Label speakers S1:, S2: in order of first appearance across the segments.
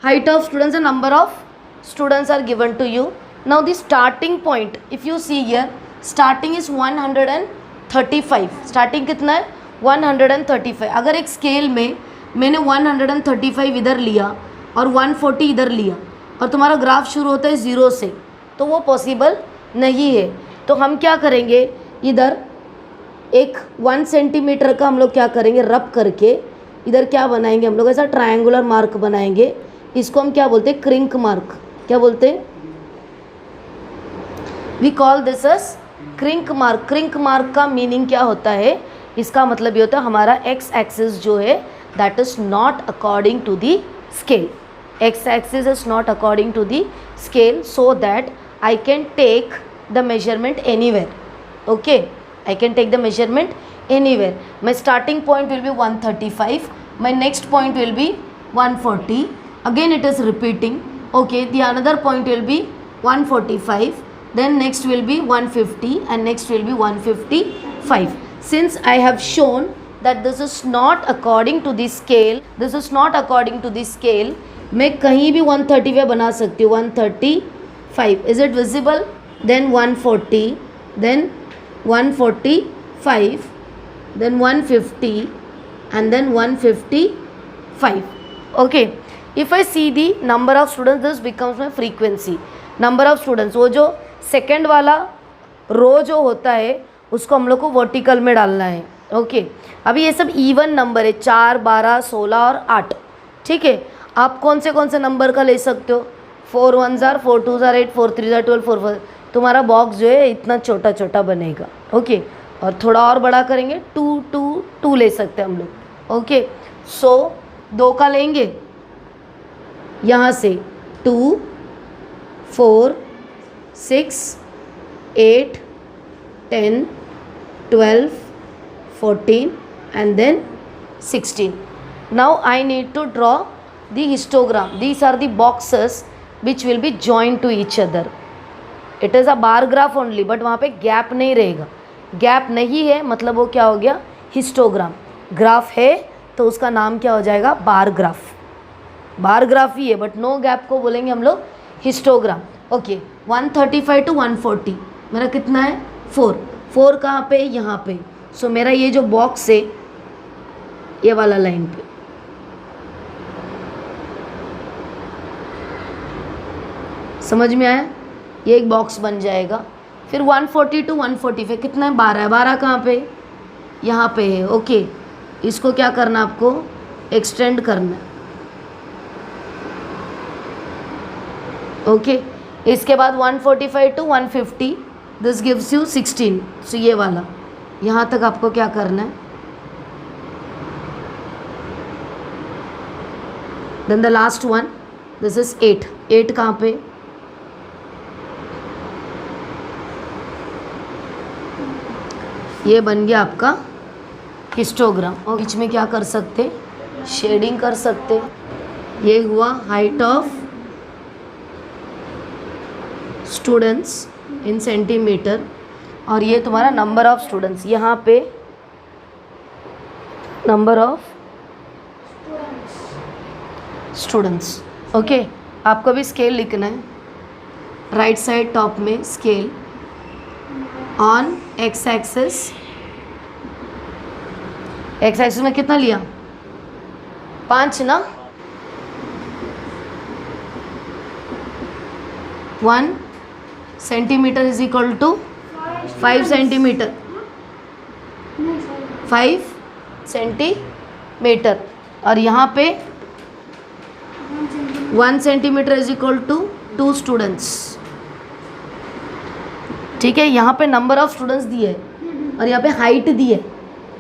S1: height of students and number of students are given to you. Now the starting point, if you see here, starting is 135. starting कितना है 135. अगर एक scale में मैंने 135 इधर लिया और 140 इधर लिया और तुम्हारा ग्राफ शुरू होता है 0 से, तो वो पॉसिबल नहीं है. तो हम क्या करेंगे, इधर एक 1 सेंटीमीटर का हम लोग क्या करेंगे, रब करके इधर क्या बनाएंगे, हम लोग ऐसा ट्रायंगुलर मार्क बनाएंगे. इसको हम क्या बोलते हैं, क्रिंक मार्क. क्या बोलते हैं, we call this as crink mark. Crink mark का मीनिंग क्या होता है, इसका मतलब ये होता है हमारा एक्स एक्सिस जो है that is not according to the scale. X axis is not according to the scale, so that I can take the measurement anywhere. Okay, I can take the measurement anywhere. My starting point will be 135. My next point will be 140. Again it is repeating. Okay, the another point will be 145. Then next will be 150 and next will be 155. Since I have shown that this is not according to the scale, this is not according to the scale, मैं कहीं भी 135 बना सकती हूँ. 135. Is it visible? Then 140. Then 145, then 150 and then 155. Okay, if I see the number of students, this becomes my frequency. Number of students, वो जो second वाला रो जो होता है उसको हम लोग को वर्टिकल में डालना है. ओके, अभी ये सब इवन नंबर है, 4, 12, 16 और 8. ठीक है, आप कौन से नंबर का ले सकते हो. 4 1s are 4 2s are 8, 4 3s are 12, 4 4. तुम्हारा बॉक्स जो है इतना छोटा छोटा बनेगा. ओके, और थोड़ा और बड़ा करेंगे 2 2 2 ले सकते हैं हम लोग. ओके, सो 2 का लेंगे यहाँ से 2 4 6 8 10 12 14 and then 16. Now I need to draw the histogram. These are the boxes which will be joined to each other. It is a bar graph only, but वहाँ पे गैप नहीं रहेगा. गैप नहीं है मतलब वो क्या हो गया, हिस्टोग्राम. ग्राफ है तो उसका नाम क्या हो जाएगा, बार ग्राफ. बार ग्राफ ही है बट नो गैप को बोलेंगे हम लोग हिस्टोग्राम. ओके, 135 to 140 मेरा कितना है, 4. 4 कहाँ पे, यहाँ पे. सो मेरा ये जो बॉक्स है ये वाला लाइन पे, समझ में आया, ये एक बॉक्स बन जाएगा. फिर 140 to 145 कितना है, 12 है. 12 कहाँ पे, यहाँ पे है. ओके, इसको क्या करना, आपको एक्सटेंड करना है. ओके, इसके बाद 145 to 150, दिस गिव्स यू 16. सो ये वाला यहाँ तक आपको क्या करना है. Then the last one, this is 8. 8 कहाँ पे, ये बन गया आपका हिस्टोग्राम. और बीच में क्या कर सकते, शेडिंग कर सकते. ये हुआ height of students in centimetre और ये तुम्हारा नंबर ऑफ स्टूडेंट्स. यहाँ पे नंबर ऑफ स्टूडेंट्स. ओके, आपको भी स्केल लिखना है. राइट साइड टॉप में scale on x axis. X axis में कितना लिया, 5 ना. 1 centimetre is equal to 5 centimetre. 5 centimetre और यहाँ पे 1 centimetre is equal to 2 students. ठीक है, यहाँ पे नंबर ऑफ स्टूडेंट्स दिए है और यहाँ पे हाइट दी है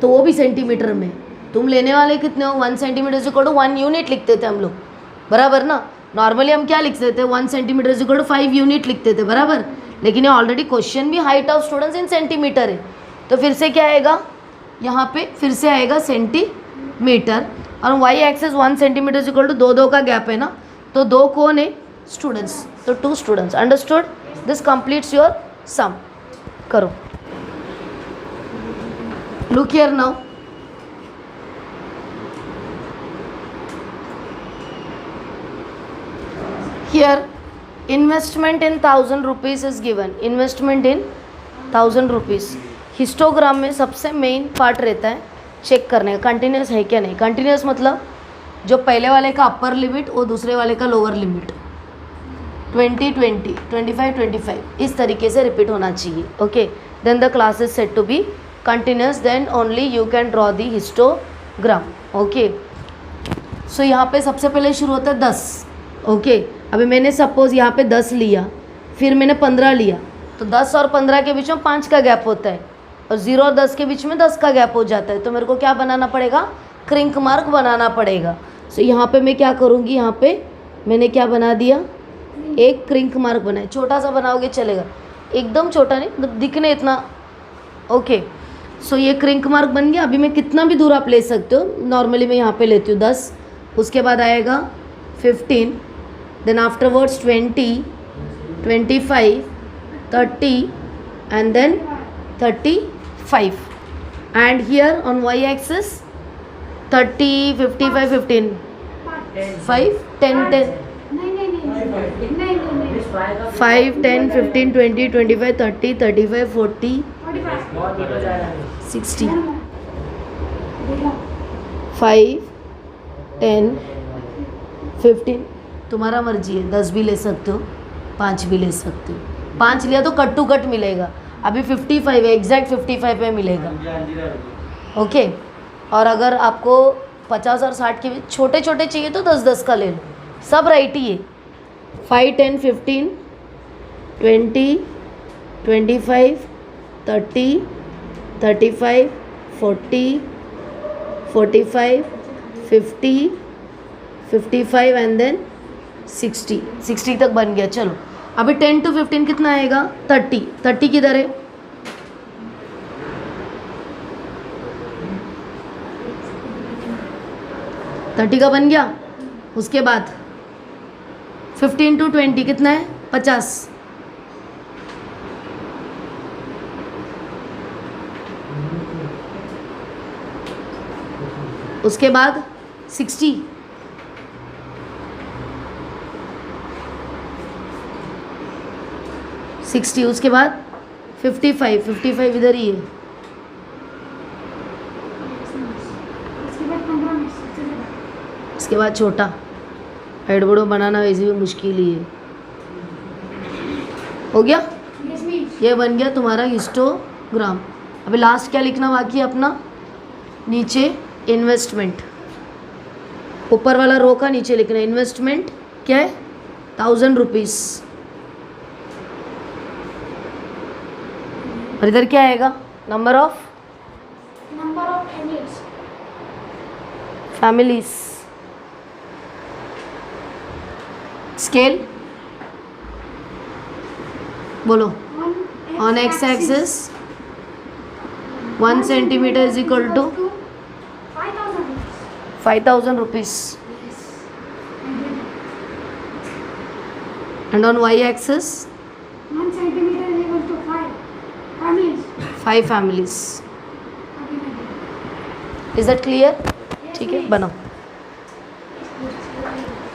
S1: तो वो भी सेंटीमीटर में. तुम लेने वाले कितने हो, 1 centimetre is equal to 1 unit लिखते थे हम लोग, बराबर ना. नॉर्मली हम क्या लिखते थे, 1 centimetre is equal to 5 unit लिखते थे, बराबर. लेकिन ये ऑलरेडी क्वेश्चन भी height of students in centimetre है, तो फिर से क्या आएगा, यहाँ पे फिर से आएगा सेंटीमीटर. और y axis 1 centimetre is equal to 2 का गैप है ना, तो 2 कौन है, स्टूडेंट्स, तो 2 students. Understood. This completes your sum. करो, look here now. Here investment in 1000 rupees is given, investment in 1000 rupees. Histogram में सबसे मेन पार्ट रहता है चेक करने का कंटिन्यूस है क्या नहीं। कंटिन्यूस मतलब जो पहले वाले का अपर लिमिट और दूसरे वाले का लोअर लिमिट 20 20 25 25 इस तरीके से रिपीट होना चाहिए। Okay, then the class is set to be continuous, then only you can draw the histogram. Okay, so यहाँ पे सबसे पहले शुरू होता है 10। ओके, अभी मैंने सपोज यहाँ पे 10 लिया, फिर मैंने 15 लिया, तो 10 और 15 के बीच में 5 का गैप होता है, और 0 और 10 के बीच में 10 का गैप हो जाता है। तो मेरे को क्या बनाना पड़ेगा, क्रिंक मार्क बनाना पड़ेगा। सो यहाँ पे मैं क्या करूँगी, यहाँ पे मैंने क्या बना दिया, एक क्रिंक मार्क बनाया। छोटा सा बनाओगे चलेगा, एकदम छोटा नहीं, मतलब दिखने इतना। ओके, सो ये क्रिंक मार्क बन गया। अभी मैं कितना भी दूर आप ले सकते हो, नॉर्मली मैं यहाँ पे लेती हूँ 10, उसके बाद आएगा 15, then afterwards 20, 25, 30 and then 35, and here on y axis 30, 55, 15, 5, 10, 10, 5, 10, 15, 20, 25, 30, 35, 40, 60, 5, 10, 15, तुम्हारा मर्जी है, 10 भी ले सकते हो, 5 भी ले सकते हो। 5 लिया तो कट टू कट मिलेगा, अभी 55 है, एग्जैक्ट 55 में मिलेगा। ओके, और अगर आपको 50 और 60 के छोटे छोटे चाहिए तो 10-10 का ले लो, सब राइट ही है। 5, 10, 15, 20, 25, 30, 35, 40, 45, 50, 55 एंड देन 60 तक बन गया। चलो अभी 10 to 15 कितना आएगा, 30 किधर है, थर्टी का बन गया। उसके बाद 15 to 20 कितना है, 50, उसके बाद 60, उसके बाद 55 इधर ही है, उसके बाद छोटा हेडबोर्डो बनाना वैसे भी मुश्किल ही है। हो गया, ये बन गया तुम्हारा हिस्टोग्राम। अभी लास्ट क्या लिखना बाकी है अपना, नीचे इन्वेस्टमेंट, ऊपर वाला रो का नीचे लिखना इन्वेस्टमेंट क्या है, 1000 रुपीज़, और इधर क्या आएगा, नंबर ऑफ फैमिलीज, स्केल बोलो, on x axis 1 centimetre is equal to 5000 rupees, and on y axis
S2: 1 centimeter is equal to 5
S1: families. Is that clear? ठीक है, बनाओ।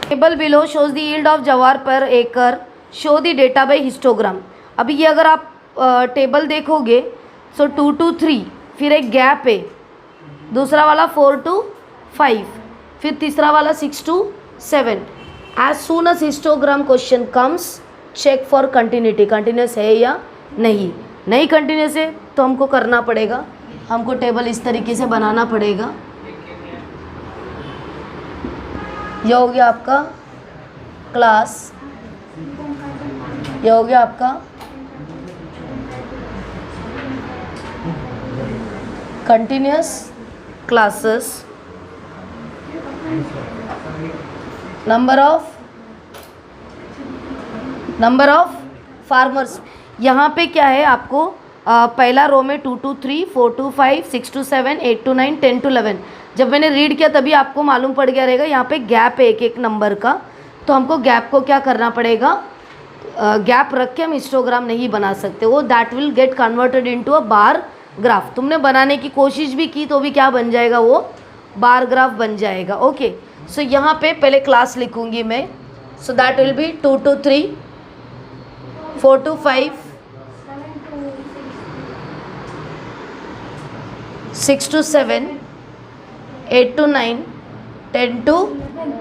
S1: Table below shows the yield of जवार पर एकड़, show the data bye histogram. अभी ये अगर आप टेबल देखोगे सो 2 to 3, फिर एक गैप है, दूसरा वाला 4 to 5, फिर तीसरा वाला 6 to 7। As soon as histogram question comes, check for continuity, continuous है या नहीं कंटिन्यूस है तो हमको करना पड़ेगा, हमको टेबल इस तरीके से बनाना पड़ेगा। यह हो गया आपका क्लास, यह हो गया आपका continuous classes, number of farmers. यहाँ पे क्या है आपको पहला रो में 2 to 3, 4 to 5, 6 to 7, 8 to 9, 10 to 11। जब मैंने रीड किया तभी आपको मालूम पड़ गया रहेगा, यहाँ पे गैप है एक नंबर का, तो हमको गैप को क्या करना पड़ेगा, गैप रख के हम हिस्टोग्राम नहीं बना सकते, वो that will get converted into a bar graph. तुमने बनाने की कोशिश भी की तो भी क्या बन जाएगा, वो बार ग्राफ बन जाएगा। ओके, सो यहाँ पे पहले क्लास लिखूँगी मैं, So that will be 2 to 3, 4 to 5, 6 to 7, 8 to 9, 10 to
S2: 11.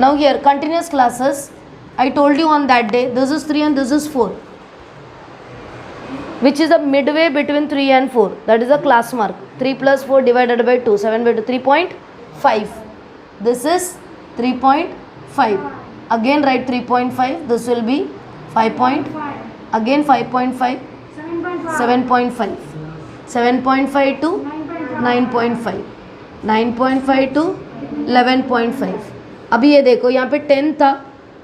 S1: now here continuous classes. I told you on that day this is 3 and this is 4, which is a midway between 3 and 4. That is a class mark. 3 plus 4 divided by 2, 7 by 2, 3.5. This is 3.5. Again write 3.5. This will be 5.
S2: 5.
S1: Again 5.5.
S2: 7.5.
S1: 7.5. 7.5 to 9.5. 9.5 to 11.5. अभी ये देखो यहाँ पे 10 था,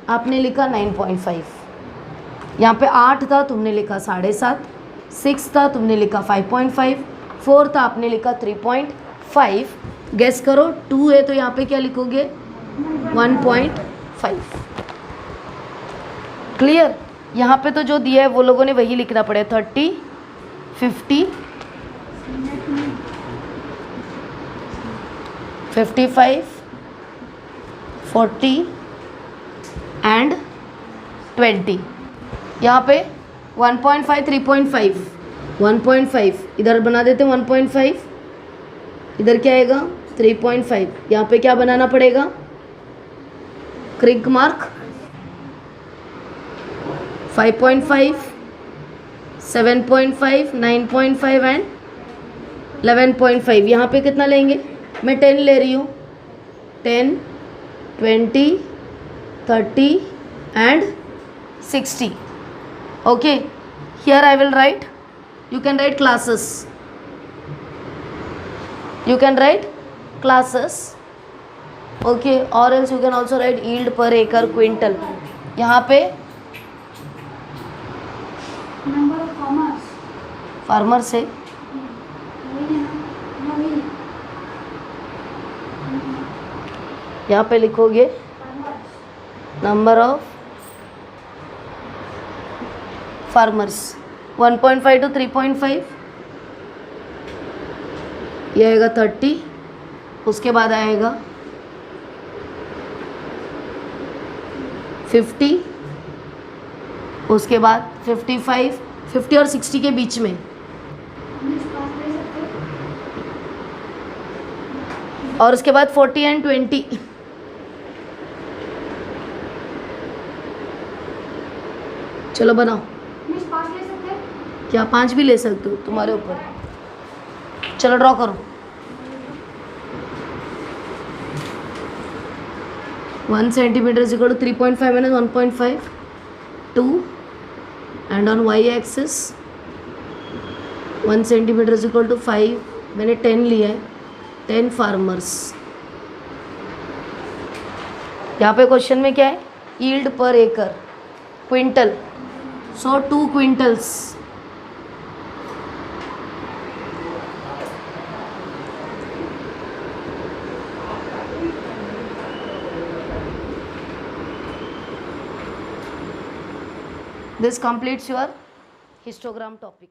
S1: आपने लिखा 9.5. यहाँ पे 8 था, तुमने लिखा 7.5. 6 था, तुमने लिखा 5.5. 4 था, आपने लिखा 3.5. गेस करो 2 है तो यहाँ पे क्या लिखोगे? 1.5. क्लियर? यहाँ पे तो जो दिया है वो लोगों ने वही लिखना पड़ेगा. 30, 50, 55, 40 एंड 20. यहाँ पे 1.5, 3.5, 1.5 इधर बना देते हैं. 1.5 इधर क्या आएगा? 3.5. यहाँ पे क्या बनाना पड़ेगा? क्रिक मार्क. 5.5, 7.5, 9.5 एंड 11.5. यहाँ पे कितना लेंगे? मैं 10 ले रही हूँ. 10, 20, 30 and 60. Okay, here I will write. You can write classes. You can write classes. Okay, or else you can also write yield per acre quintal. यहाँ पे
S2: Number of farmers.
S1: फार्मर से
S2: वही है ना? वही है.
S1: यहाँ पे लिखोगे
S2: Farmers.
S1: Number of farmers. 1.5 to 3.5 ये आएगा 30. उसके बाद आएगा 50. उसके बाद 55, 50 और 60 के बीच में.
S2: English class ले सकते हैं.
S1: और उसके बाद 40 एंड 20. चलो बनाओ.
S2: English class ले सकते हैं.
S1: क्या 5 भी ले सकते हो, तुम्हारे ऊपर. चलो ड्रॉ करो. 1 centimeter is equal to 3.5 minus 1.5, 2, and on y axis 1 centimeter is equal to 5. मैंने 10 लिया है. 10 फार्मर्स. यहाँ पे क्वेश्चन में क्या है? यील्ड पर एकड़ quintal. So 2 quintals. This completes your histogram topic.